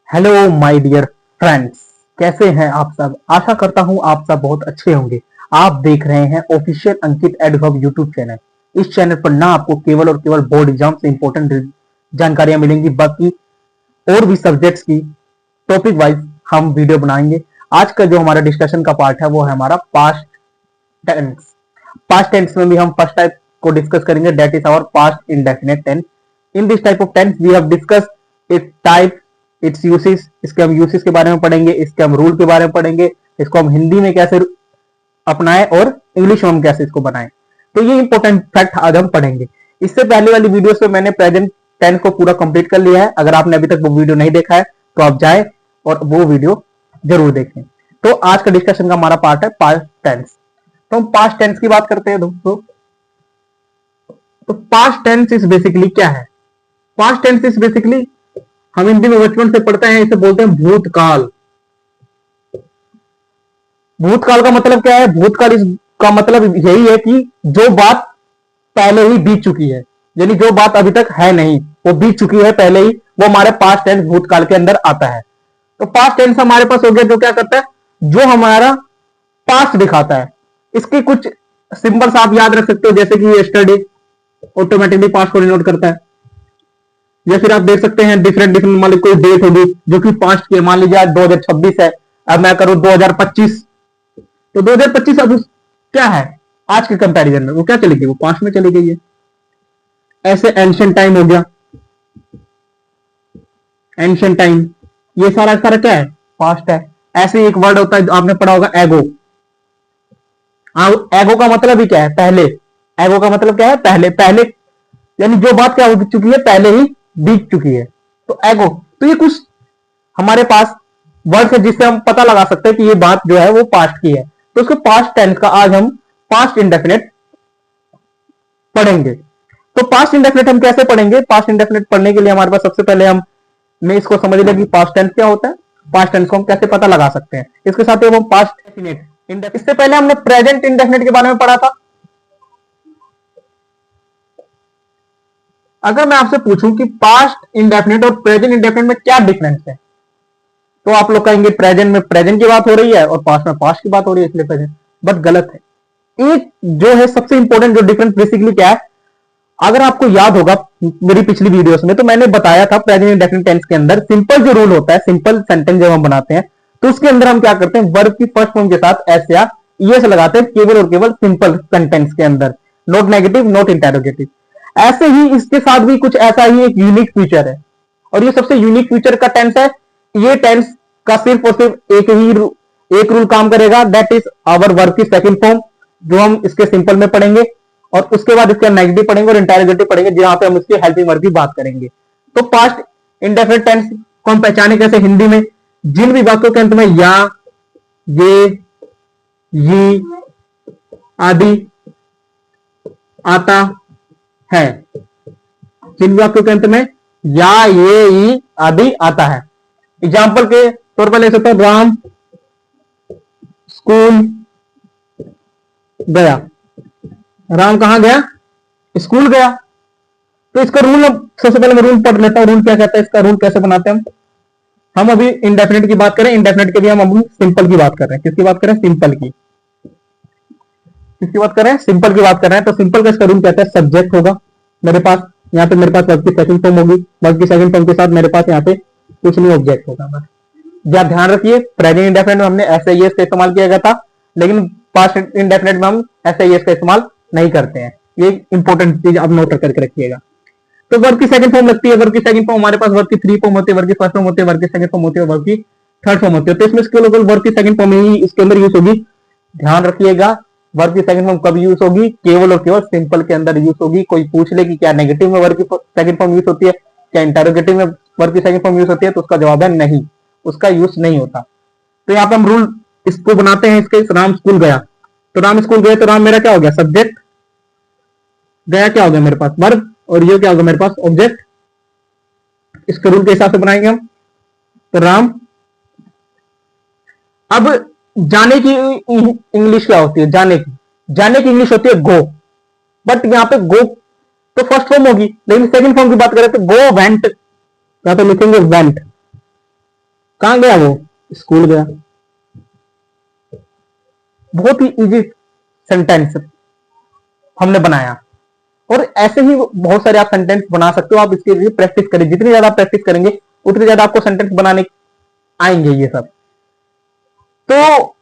Hello my dear friends, कैसे हैं आप सब। आशा करता हूं आप सब बहुत अच्छे होंगे। आप देख रहे हैं ऑफिशियल अंकित एडहब यूट्यूब चैनल। इस चैनल पर ना आपको केवल और केवल बोर्ड एग्जाम से इंपॉर्टेंट जानकारियां मिलेंगी, बाकी और भी सब्जेक्ट्स की टॉपिक वाइज हम वीडियो बनाएंगे। आज का जो हमारा डिस्कशन का पार्ट है वो है हमारा पास्ट टेंस। पास्ट टेंस में भी हम फर्स्ट टाइप को डिस्कस करेंगे, that is our past indefinite tense. In this type of tense we have discuss it type, it's uses, इसके हम यूसेस के बारे में पढ़ेंगे, इसके हम रूल के बारे में पढ़ेंगे, इसको हम हिंदी में कैसे अपनाएं और इंग्लिश में हम कैसे इसको बनाएं। तो ये इंपॉर्टेंट फैक्ट आज हम पढ़ेंगे। इससे पहले वाली वीडियो से मैंने प्रेजेंट टेंस को पूरा कंप्लीट कर लिया है। अगर आपने अभी तक वो वीडियो नहीं देखा है तो आप जाए और वो वीडियो जरूर देखें। तो आज का डिस्कशन का हमारा पार्ट है पास्ट टेंस। तो हम पास्ट टेंस की बात करते हैं दोस्तों। तो पास्ट टेंस इज बेसिकली क्या है? पास्ट टेंस इज बेसिकली, हम हिंदी में बचपन से पढ़ते हैं, इसे बोलते हैं भूतकाल। भूतकाल का मतलब क्या है? भूतकाल इसका मतलब यही है कि जो बात पहले ही बीत चुकी है, यानी जो बात अभी तक है नहीं, वो बीत चुकी है पहले ही, वो हमारे पास्ट टेंस भूतकाल के अंदर आता है। तो पास्ट टेंस हमारे पास हो गया जो क्या करता है, जो हमारा पास्ट दिखाता है। इसके कुछ सिंबल्स आप याद रख सकते हो, जैसे कि यस्टरडे ऑटोमेटिकली पास्ट को डिनोट करता है। या फिर आप देख सकते हैं डिफरेंट डिफरेंट, मान लीजिए कोई डेट होगी जो कि पास्ट की, मान लीजिए आज 2026 है, अब मैं करूं 2025, तो 2025 अब क्या है आज के कंपैरिजन में, वो क्या चली गई, वो पास्ट में चली गई है। ऐसे एंशिएंट टाइम हो गया, एंशिएंट टाइम, ये सारा सारा क्या है, पास्ट है। ऐसे एक वर्ड होता है जो आपने पढ़ा होगा, एगो। एगो का मतलब ही क्या है, पहले। एगो का मतलब क्या है, पहले। पहले यानी जो बात क्या हो चुकी है, पहले ही बीत चुकी है, तो एगो। तो ये कुछ हमारे पास वर्ड है जिससे हम पता लगा सकते हैं कि ये बात जो है वो पास्ट की है। तो उसको पास्ट टेंस का आज हम पास्ट इंडेफिनिट पढ़ेंगे। तो पास्ट इंडेफिनिट हम कैसे पढ़ेंगे? पास्ट इंडेफिनिट पढ़ने के लिए हमारे पास सबसे पहले हम मैं इसको समझ लें कि पास्ट टेंस क्या होता है, पास्ट टेंस को हम कैसे पता लगा सकते हैं। इसके साथ ही हम पास्ट इंडेफिनिट, इससे पहले हमने प्रेजेंट इंडेफिनिट के बारे में पढ़ा था। अगर मैं आपसे पूछूं कि पास्ट इंडेफिनिट और प्रेजेंट इंडेफिनिट में क्या डिफरेंस है, तो आप लोग कहेंगे प्रेजेंट में प्रेजेंट की बात हो रही है और पास्ट में पास्ट की बात हो रही है, इसलिए प्रेजेंट। बट गलत है। एक जो है सबसे इंपॉर्टेंट जो डिफरेंस बेसिकली क्या है, अगर आपको याद होगा मेरी पिछली वीडियोस में, तो मैंने बताया था प्रेजेंट इंडेफिनिट टेंस के अंदर सिंपल जो रूल होता है, सिंपल सेंटेंस जब हम बनाते हैं तो उसके अंदर हम क्या करते हैं, वर्ब की फर्स्ट फॉर्म के साथ एस या ईएस लगाते हैं, केवल और केवल सिंपल सेंटेंस के अंदर, नॉट नेगेटिव नॉट इंटेरोगेटिव। ऐसे ही इसके साथ भी कुछ ऐसा ही एक यूनिक फीचर है, और ये सबसे यूनिक फीचर का टेंस है। ये टेंस का सिर्फ और सिर्फ एक रूल काम करेगा, दैट इज आवर वर्ब की सेकंड फॉर्म, जो हम इसके सिंपल में पढ़ेंगे, और उसके बाद इसका नेगेटिव पढ़ेंगे और इंटेरोगेटिव पढ़ेंगे, जहां पे हम इसके हेल्पिंग वर्ब की बात करेंगे। तो पास्ट इंडेफिनिट टेंस को हम पहचाने कैसे हिंदी में, जिन भी वाक्यों के अंत में या, ये आदि आता है, जिन वाक्यों के अंत में या, ये, ई आदि आता है। एग्जाम्पल के तौर पर ले सकते हैं, राम स्कूल गया। राम कहां गया? स्कूल गया। तो इसका रूल, सबसे पहले मैं रूल पढ़ लेता हूं, रूल क्या कहता है, इसका रूल कैसे बनाते हैं हम अभी इंडेफिनिट की बात करें, इंडेफिनिट के भी हम अभी सिंपल की बात कर रहे हैं। किसकी बात करें? सिंपल की। किसकी बात कर रहे हैं? सिंपल की बात कर रहे हैं। तो सिंपल का इसका रूल कहता है, सब्जेक्ट होगा मेरे पास, यहाँ पे मेरे पास वर्ब की सेकंड फॉर्म होगी, वर्ब की सेकंड फॉर्म के साथ मेरे पास यहाँ पे कुछ नहीं, ऑब्जेक्ट होगा बस। जब ध्यान रखिए, प्रेजेंट इंडेफिनिट में हमने ऐसे एस का इस्तेमाल किया गया था, लेकिन पास्ट इंडेफिनिट में हम ऐसे एस का इस्तेमाल नहीं करते हैं। ये इंपॉर्टेंट चीज आप नोट करके रखिएगा। तो वर्ब की सेकंड फॉर्म लगती है, वर्ब की सेकंड फॉर्म हमारे पास वर्ब की थ्री फॉर्म होती है, वर्ब की फर्स्ट फॉर्म होती है, वर्ब की सेकंड फॉर्म होती है, वर्ब की थर्ड फॉर्म होती है। तो इसमें केवल वर्ब की सेकंड फॉर्म ही इसके अंदर यूज होगी। ध्यान रखिएगा, वर्ब की सेकंड फॉर्म कब यूज होगी? केवल और केवल सिंपल के अंदर यूज होगी। कोई पूछ ले कि क्या नेगेटिव में वर्ब की सेकंड फॉर्म यूज होती है, क्या इंटेरोगेटिव में वर्ब की सेकंड फॉर्म यूज होती है, तो उसका जवाब है नहीं, उसका यूज नहीं होता। तो यहाँ पे हम रूल इसको बनाते हैं, इसके राम स्कूल गया। तो राम स्कूल गए, तो राम मेरा क्या हो गया? सब्जेक्ट। गया क्या हो गया मेरे पास? वर्ब। और ये क्या होगा मेरे पास? ऑब्जेक्ट। इसके रूल के हिसाब से बनाएंगे हम। तो राम। अब जाने की इंग्लिश क्या होती है? जाने की इंग्लिश होती है गो। बट यहाँ पे गो तो फर्स्ट फॉर्म होगी, लेकिन सेकंड फॉर्म की बात करें तो गो वेंट, यहाँ पे लिखेंगे वेंट। कहां गया वो? स्कूल गया। बहुत ही इजी सेंटेंस हमने बनाया। और ऐसे ही बहुत सारे आप सेंटेंस बना सकते हो। आप इसके लिए प्रैक्टिस करें, जितनी ज्यादा प्रैक्टिस करेंगे उतनी ज्यादा आपको सेंटेंस बनाने आएंगे ये सब। तो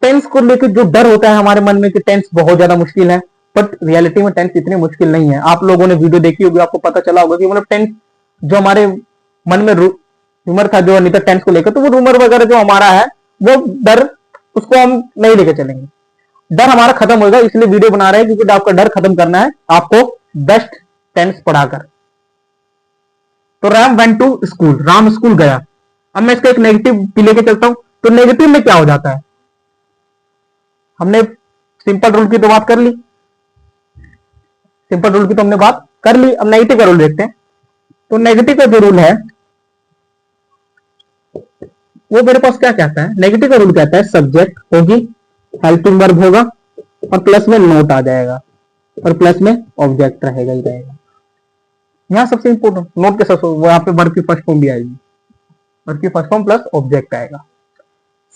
टेंस को लेकर जो डर होता है हमारे मन में कि टेंस बहुत ज्यादा मुश्किल है, बट रियलिटी में टेंस इतनी मुश्किल नहीं है। आप लोगों ने वीडियो देखी होगी, आपको पता चला होगा कि मतलब टेंस जो हमारे मन में रूमर था जो अनिता टेंस को लेकर, तो वो रूमर वगैरह जो हमारा है वो डर, उसको हम नहीं लेकर चलेंगे। डर हमारा खत्म होगा, इसलिए वीडियो बना रहे हैं क्योंकि आपका डर खत्म करना है आपको बेस्ट टेंस पढ़ाकर। तो Ram went to school, Ram school गया। अब मैं इसका एक नेगेटिव भी लेके चलता हूं। तो नेगेटिव में क्या हो जाता है? हमने सिंपल रूल की तो बात कर ली, सिंपल रूल की तो हमने बात कर ली। अब नेगेटिव का रूल देखते हैं। तो नेगेटिव का जो रूल है वो मेरे पास क्या कहता है? नेगेटिव का रूल कहता है सब्जेक्ट होगी, हेल्पिंग वर्ब होगा और प्लस में नोट आ जाएगा और प्लस में ऑब्जेक्ट रहेगा ही रहेगा। यहां सबसे इंपॉर्टेंट नोट के साथ वहां पे वर्ब की फर्स्ट फॉर्म भी आएगी, वर्ब की फर्स्ट फॉर्म प्लस ऑब्जेक्ट आएगा।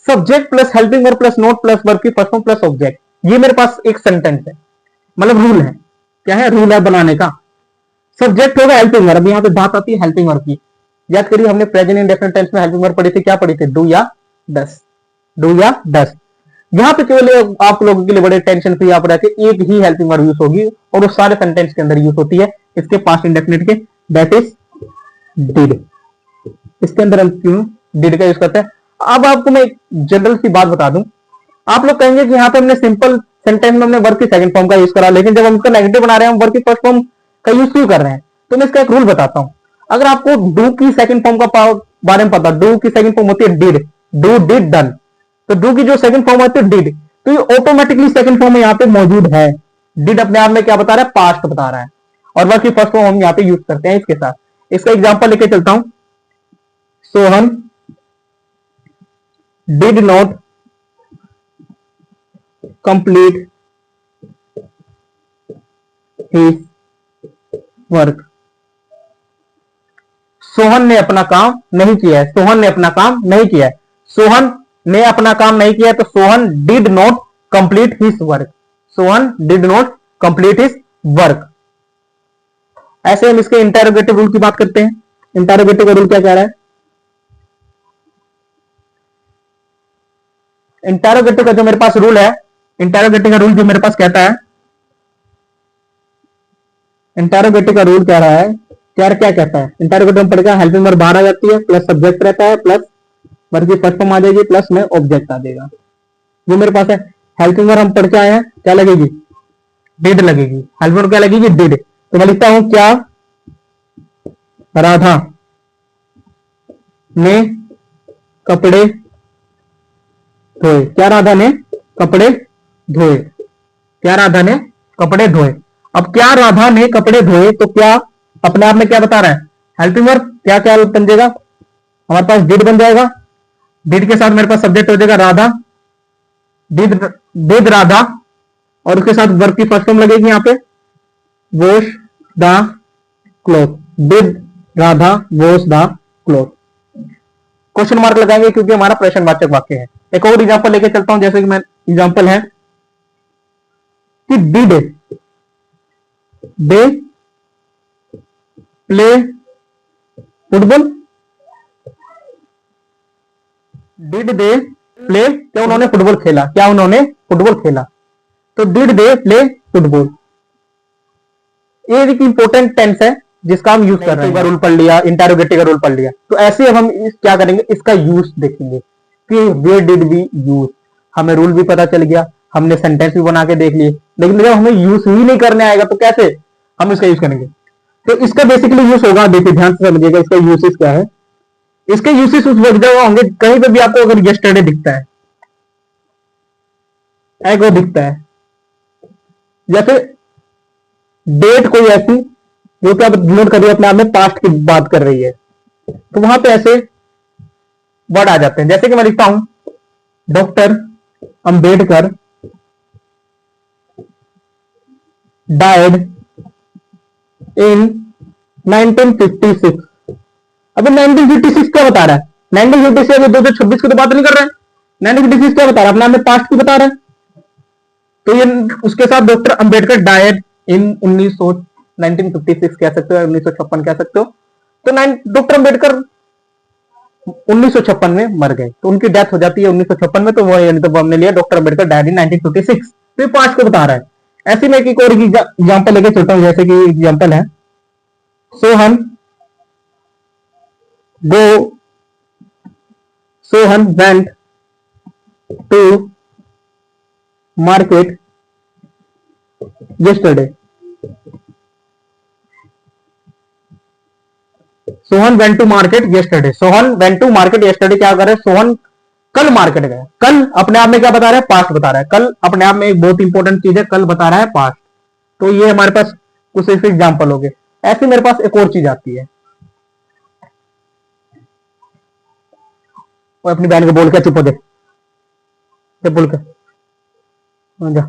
Subject plus helping verb plus note plus verb की फर्स्ट फॉर्म प्लस ऑब्जेक्ट, ये मेरे पास एक सेंटेंस है, मतलब रूल है। क्या है? रूल है बनाने का। सब्जेक्ट होगा हेल्पिंग वर्ब, यहाँ पे बात आती है हेल्पिंग वर्ब की। याद करिए हमने प्रेजेंट इंडेफिनिट टेंस में हेल्पिंग वर्ब पढ़ी थी, क्या पढ़ी थी? डू या डस, डू या डस। यहाँ पे केवल आप लोगों के लिए बड़े टेंशन फ्री आप रहते, एक ही हेल्पिंग वर्ब यूज होगी और वो सारे सेंटेंस के अंदर यूज होती है, इसके पास्ट इंडेफिनिट के, दैट इज डिड। इसके अंदर हम क्यों डिड का यूज करते हैं? अब आपको मैं एक जनरल सी बात बता दूं। आप लोग कहेंगे कि यहाँ पे हमने सिंपल सेंटेंस में हमने वर्ब की सेकंड फॉर्म का यूज करा, लेकिन जब हम इसका नेगेटिव बना रहे हैं हम वर्ब की फर्स्ट फॉर्म का यूज क्यों कर रहे हैं? तो मैं इसका एक रूल बताता हूं। अगर आपको डू की सेकंड फॉर्म का बारे में पता, डू की सेकंड फॉर्म होती है डिड, डू डिड डन। तो डू की जो सेकंड फॉर्म होती है डिड, तो ये ऑटोमेटिकली सेकंड फॉर्म में यहाँ पे मौजूद है। डिड अपने आप में क्या बता रहा है? पास्ट बता रहा है, और वर्ब की फर्स्ट फॉर्म हम यहाँ पे यूज करते हैं इसके साथ। इसका एग्जाम्पल लेके चलता हूं। Sohan did not complete his work. Sohan ने अपना काम नहीं किया है, सोहन ने अपना काम नहीं किया है, सोहन ने अपना काम नहीं किया है, तो Sohan did not complete his work, Sohan did not complete his work. ऐसे हम इसके इंटेरोगेटिव रूल की बात करते हैं। इंटेरोगेटिव का रूल क्या कह रहा है? इंटेरोगेटिव का जो मेरे पास रूल है, इंटेरोगेटिव का रूल जो मेरे पास कहता है, इंटेरोगेटिव का रूल कह रहा है, क्या क्या कहता है? इंटेरोगेटिव में पड़ेगा हेल्पिंग वर्ब बाहर आ जाती है, प्लस सब्जेक्ट रहता है, प्लस वर्ब की फर्स्ट फॉर्म आ जाएगी, प्लस में ऑब्जेक्ट आ जाएगा। जो मेरे पास है हेल्पिंग वर्ब हम पढ़ के आए हैं, क्या लगेगी? डिड लगेगी। हेल्पिंग वर्ब क्या लगेगी? डिड। तो मैं लिखता हूं क्या राधा ने कपड़े धोए, क्या राधा ने कपड़े धोए, क्या राधा ने कपड़े धोए। अब क्या राधा ने कपड़े धोए, तो क्या अपने आप में क्या बता रहा है? Helping verb. क्या क्या बन जाएगा हमारे पास? डिड बन जाएगा। डिड के साथ मेरे पास सब्जेक्ट हो जाएगा राधा, डिड डिड राधा, और उसके साथ वर्ब की फर्स्ट फॉर्म लगेगी यहाँ पे, wash the cloth, did Radha wash the cloth. Question mark लगाएंगे क्योंकि हमारा प्रश्नवाचक वाक्य है। एक और एग्जांपल लेके चलता हूं, जैसे कि मैं एग्जांपल है कि did they play football, did they play, क्या उन्होंने फुटबॉल खेला, क्या उन्होंने फुटबॉल खेला। तो डिड दे प्ले फुटबॉल, ये एक इंपॉर्टेंट टेंस है जिसका हम यूज कर रहे हैं। रूल पढ़ लिया, इंटेरोगेटिव का रूल पढ़ लिया, तो ऐसे अब हम क्या करेंगे? इसका यूज देखेंगे कि वेयर डिड वी यूज। हमें रूल भी पता चल गया, हमने सेंटेंस भी बना के देख लिए, लेकिन जब हमें यूज ही नहीं करने आएगा तो कैसे हम इसका यूज करेंगे? तो इसका बेसिकली यूज होगा, देखिए ध्यान से समझिएगा इसका यूसेज क्या है। इसके यूसेज उस जगह होंगे कहीं पे भी आपको अगर यस्टरडे दिखता है, एगो दिखता है, जैसे डेट कोई ऐसी जो कि आप नोट कर रही है अपने आप में पास्ट की बात कर रही है, तो वहां पे ऐसे वर्ड आ जाते हैं। जैसे कि मैं लिखता हूं डॉक्टर अंबेडकर डायड इन 1956। अब 1956 क्या बता रहा है? 1956 से अभी 2026 की तो बात नहीं कर रहे हैं। 1956 क्या बता रहा है, अपने आप में पास्ट की बता रहा है। तो ये उसके साथ डॉक्टर अंबेडकर डायड इन 1956 कह सकते हो, 1956 कह सकते हो। तो डॉक्टर अंबेडकर 1956 में मर गए, तो उनकी डेथ हो जाती है 1956 में, तो वो यानी तो हमने लिया डॉक्टर अंबेडकर डायड इन 1956। तो ये पास्ट को बता रहा है। ऐसे में एक और एग्जाम्पल लेके चलता हूं, जैसे कि एग्जाम्पल है Sohan go Sohan went to market yesterday. Sohan went to market yesterday. Sohan went to market yesterday क्या कर रहे हैं, सोहन कल मार्केट गया। कल अपने आप में क्या बता रहा है, पास्ट बता रहा है। कल अपने आप में एक बहुत इंपॉर्टेंट चीज है, कल बता रहा है पास्ट। तो ये हमारे पास कुछ ऐसे एग्जाम्पल हो गए। ऐसे मेरे पास एक और चीज आती है, वो अपनी बहन को बोल के चुप हो दे, बोल के जा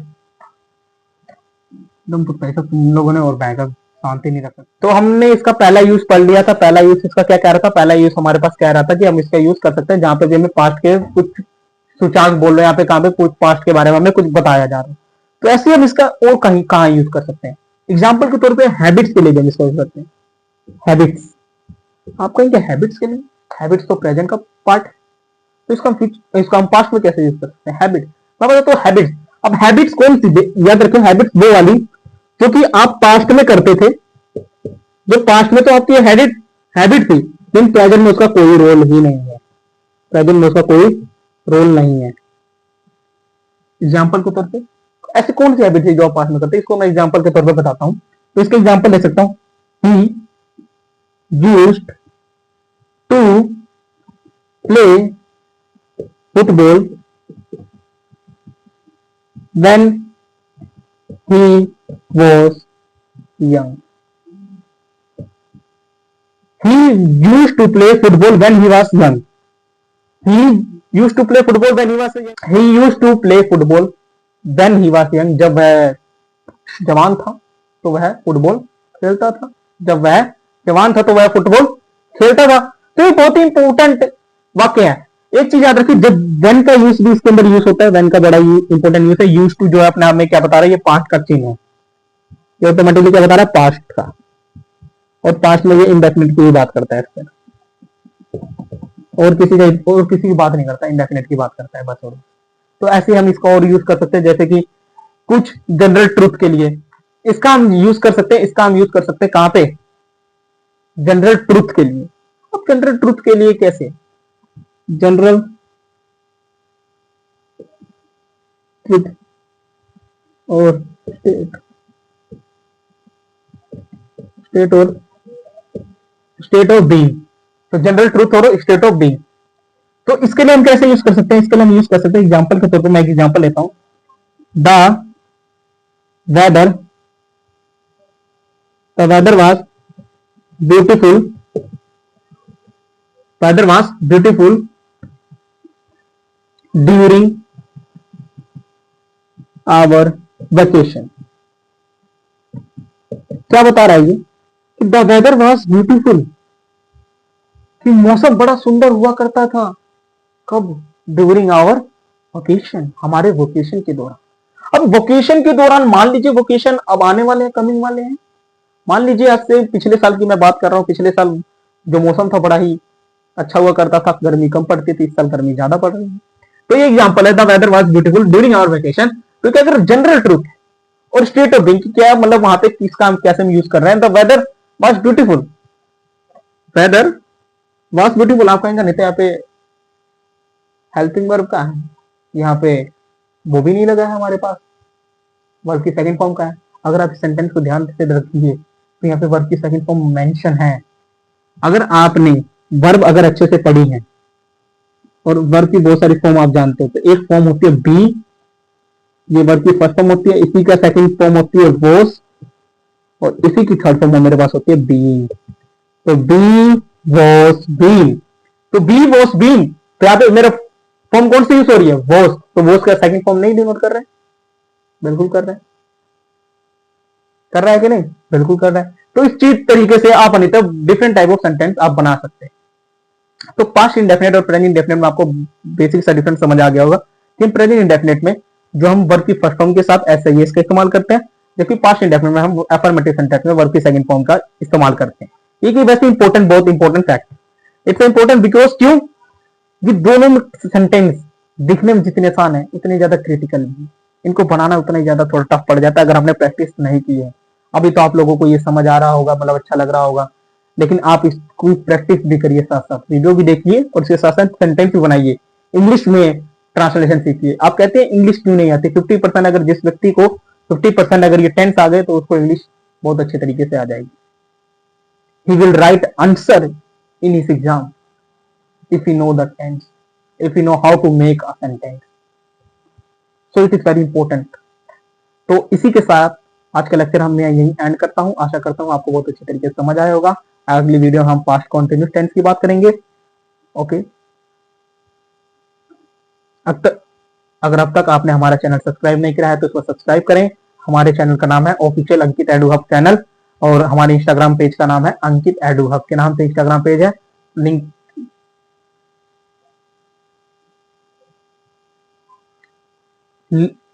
एकदम तो पैसा तुम लोगों ने और बैंक का शांति नहीं रखा। तो हमने इसका पहला यूज पढ़ लिया था। पहला यूज इसका क्या कह रहा था, पहला यूज हमारे पास कह रहा था कि हम इसका यूज कर सकते हैं जहां पे भी हमें पास्ट के कुछ सूचांक बोल रहे हैं, यहाँ पे कहां पे कुछ पास्ट के बारे में हमें कुछ बताया जा रहा है। तो ऐसे हम इसका और कहीं कहां यूज कर सकते हैं, एग्जाम्पल के तौर पर हैबिट्स के लिए भी हम इसका यूज करते हैं। हैबिट्स, आप कहेंगे हैबिट्स के लिए, हैबिट्स तो प्रेजेंट का पार्ट, तो इसका हम पास्ट में कैसे यूज कर सकते हैं, हैबिट। मैं बताता हूँ हैबिट्स। अब हैबिट्स कौन सी, याद रखें हैबिट्स वो वाली जो कि आप पास्ट में करते थे, जो पास्ट में तो आपकी हैबिट थी, लेकिन प्रेजेंट में उसका कोई रोल ही नहीं है, प्रेजेंट में उसका कोई रोल नहीं है। एग्जाम्पल के तौर पे ऐसी कौन सी हैबिट थी जो आप पास्ट में करते, इसको मैं एग्जाम्पल के तौर पे बताता हूं। तो इसका एग्जाम्पल ले सकता हूं, he used to play football when he was young. He used to play football when he was young. He used to play football when he was young. He used to play football when he was young. जब वह जवान था तो वह football खेलता था, जब वह जवान था तो वह फुटबॉल खेलता था। तो ये बहुत ही इंपॉर्टेंट वाक्य है। एक चीज याद रखिए, जब वेन का यूज भी इसके अंदर यूज होता है, वेन का बड़ा इंपॉर्टेंट यूज है। यूज टू जो है अपने आप में क्या बता रहा है, ये पास्ट का चिन्ह है, ये ऑटोमेटिकली क्या बता रहा है, पास्ट का। और पास्ट में ये इंडेफिनिट की बात करता है इससे, और किसी की बात नहीं करता, इंडेफिनिट की बात करता है बस। और तो ऐसे हम इसका और यूज कर सकते हैं, जैसे कि कुछ जनरल ट्रूथ के लिए इसका हम यूज कर सकते हैं। इसका हम यूज कर सकते हैं कहां पे, जनरल ट्रूथ के लिए। अब जनरल ट्रूथ के लिए कैसे, जनरल ट्रूथ और स्टेट ऑफ बीइंग। तो जनरल ट्रूथ और स्टेट ऑफ बीइंग, तो इसके लिए हम कैसे यूज कर सकते हैं, इसके लिए हम यूज कर सकते हैं एग्जांपल के तौर पे। मैं एक एग्जांपल लेता हूं, the weather was beautiful during our vacation. क्या बता रहा है ये, कि द वेदर वॉज ब्यूटीफुल, कि मौसम बड़ा सुंदर हुआ करता था, कब, ड्यूरिंग आवर वोकेशन, हमारे वोकेशन के दौरान। अब वोकेशन के दौरान मान लीजिए वोकेशन अब आने वाले हैं, कमिंग वाले हैं। मान लीजिए आज से पिछले साल की मैं बात कर रहा हूं, पिछले साल जो मौसम था बड़ा ही अच्छा हुआ करता था, गर्मी कम पड़ती थी, इस साल गर्मी ज्यादा पड़ रही है। तो ये एग्जांपल है, the weather was beautiful during our vacation. तो क्या अगर जनरल ट्रूथ और स्टेट ऑफ बीइंग क्या मतलब वहां पे किसका हम कैसे हम यूज कर रहे हैं, the weather was beautiful, weather was beautiful. आप कहेंगे नहीं तो यहाँ पे हेल्पिंग वर्ब का है, यहाँ पे वो भी नहीं लगा है हमारे पास, वर्ब की सेकंड फॉर्म का है। अगर आप इस सेंटेंस को ध्यान से रखिए तो यहाँ पे वर्ब की सेकंड फॉर्म मेंशन है। अगर आपने वर्ब अगर अच्छे से पढ़ी है, और वर्ब की बहुत सारी फॉर्म आप जानते हो, तो एक फॉर्म होती है बी, ये वर्ब की फर्स्ट फॉर्म होती है, इसी का सेकंड फॉर्म होती है वॉस, और इसी की थर्ड फॉर्म मेरे पास होती है बीइंग। तो बी वॉस बीइंग, तो बी वॉस बीइंग, तो यहाँ पे मेरा फॉर्म कौन सी यूज हो रही है, वॉस। तो वॉस का सेकंड फॉर्म नहीं डिनोट कर रहे, बिल्कुल कर रहे हैं, कर रहा है कि नहीं, बिल्कुल कर रहा है। तो इस चीज तरीके से आप नहीं तो डिफरेंट टाइप ऑफ सेंटेंस आप बना सकते हैं। तो पास्ट इंडेफिनेट और प्रेजेंट इंडेफिनेट में आपको बेसिक सा डिफरेंस समझ आ गया होगा कि प्रेजेंट इंडेफिनेट में जो हम वर्ब की फर्स्ट फॉर्म के साथ एस आई एस का इस्तेमाल करते हैं, जबकि पास्ट इंडेफिनेट में हम अफर्मेटिव सेंटेंस में वर्ब की सेकंड फॉर्म का इस्तेमाल करते हैं। ये वैसे इंपॉर्टेंट, बहुत इंपॉर्टेंट फैक्ट है। इट्स इंपॉर्टेंट बिकॉज क्यों, ये दोनों सेंटेंस दिखने में जितने आसान है उतने ज्यादा क्रिटिकल नहीं, इनको बनाना उतना ही ज्यादा थोड़ा टफ पड़ जाता है अगर हमने प्रैक्टिस नहीं की है। अभी तो आप लोगों को ये समझ आ रहा होगा, मतलब अच्छा लग रहा होगा, लेकिन आप इसको प्रैक्टिस भी करिए, साथ साथ वीडियो भी देखिए और उसके साथ साथ सेंटेंस भी बनाइए, इंग्लिश में ट्रांसलेशन सीखिए। आप कहते हैं इंग्लिश क्यों नहीं आती, 50% अगर जिस व्यक्ति को 50% अगर ये टेंस आ गए तो उसको इंग्लिश बहुत अच्छे तरीके से आ जाएगी। He will write answer in his exam if you know the tense, if you know how to make a sentence, so it is very important। तो इसी के साथ आज का लेक्चर हम यही एंड करता हूँ। आशा करता हूँ आपको बहुत अच्छे तरीके से समझ आया होगा। अगली वीडियो हम पास्ट कॉन्टिन्यूस टेंस की बात करेंगे। ओके, अगर अब तक आपने हमारा चैनल सब्सक्राइब नहीं किया है तो इसको सब्सक्राइब करें। हमारे चैनल का नाम है ऑफिशियल अंकित एडू हब चैनल और हमारे इंस्टाग्राम पेज का नाम है अंकित एडू हब के नाम से इंस्टाग्राम पेज है। लिंक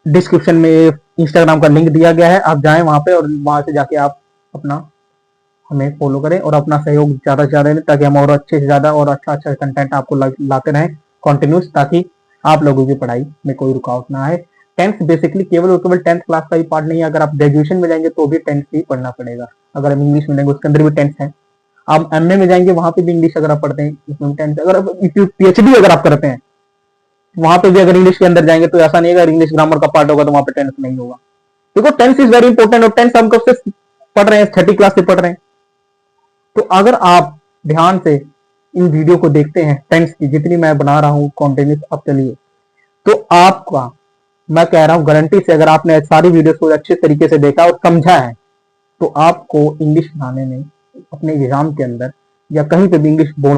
डिस्क्रिप्शन में इंस्टाग्राम का लिंक दिया गया है, आप जाएं वहां पे और वहां से जाके आप अपना हमें फॉलो करें और अपना सहयोग ज्यादा से ज्यादा दें ताकि हम और अच्छे से ज्यादा और अच्छा अच्छा कंटेंट आपको लाते रहें कॉन्टिन्यूस, ताकि आप लोगों की पढ़ाई में कोई रुकावट ना आए। टेंथ बेसिकली केवल और केवल 10th क्लास का ही पार्ट नहीं है, अगर आप ग्रेजुएशन में जाएंगे तो भी 10th ही पढ़ना पड़ेगा। अगर हम इंग्लिश में जाएंगे उसके अंदर भी 10th है, आप एमए में जाएंगे वहां पे भी इंग्लिश अगर आप पढ़ते हैं उसमें 10th, अगर पीएचडी अगर आप करते हैं वहां पे भी अगर इंग्लिश के अंदर जाएंगे तो ऐसा नहीं है अगर इंग्लिश ग्रामर का पार्ट होगा तो वहां पे टेंस नहीं होगा, देखो टेंस इज वेरी इंपॉर्टेंट और टेंस हम कब से पढ़ रहे हैं, 30 क्लास से पढ़ रहे हैं। तो अगर आप ध्यान से इन वीडियो को देखते हैं टेंस की जितनी मैं बना रहा हूँ कॉन्टिन्यूस अब चलिए, तो आपका मैं कह रहा हूँ गारंटी से अगर आपने सारी वीडियो को अच्छे तरीके से देखा और समझा है तो आपको इंग्लिश बनाने में अपने एग्जाम के अंदर या कहीं पे भी इंग्लिश बोल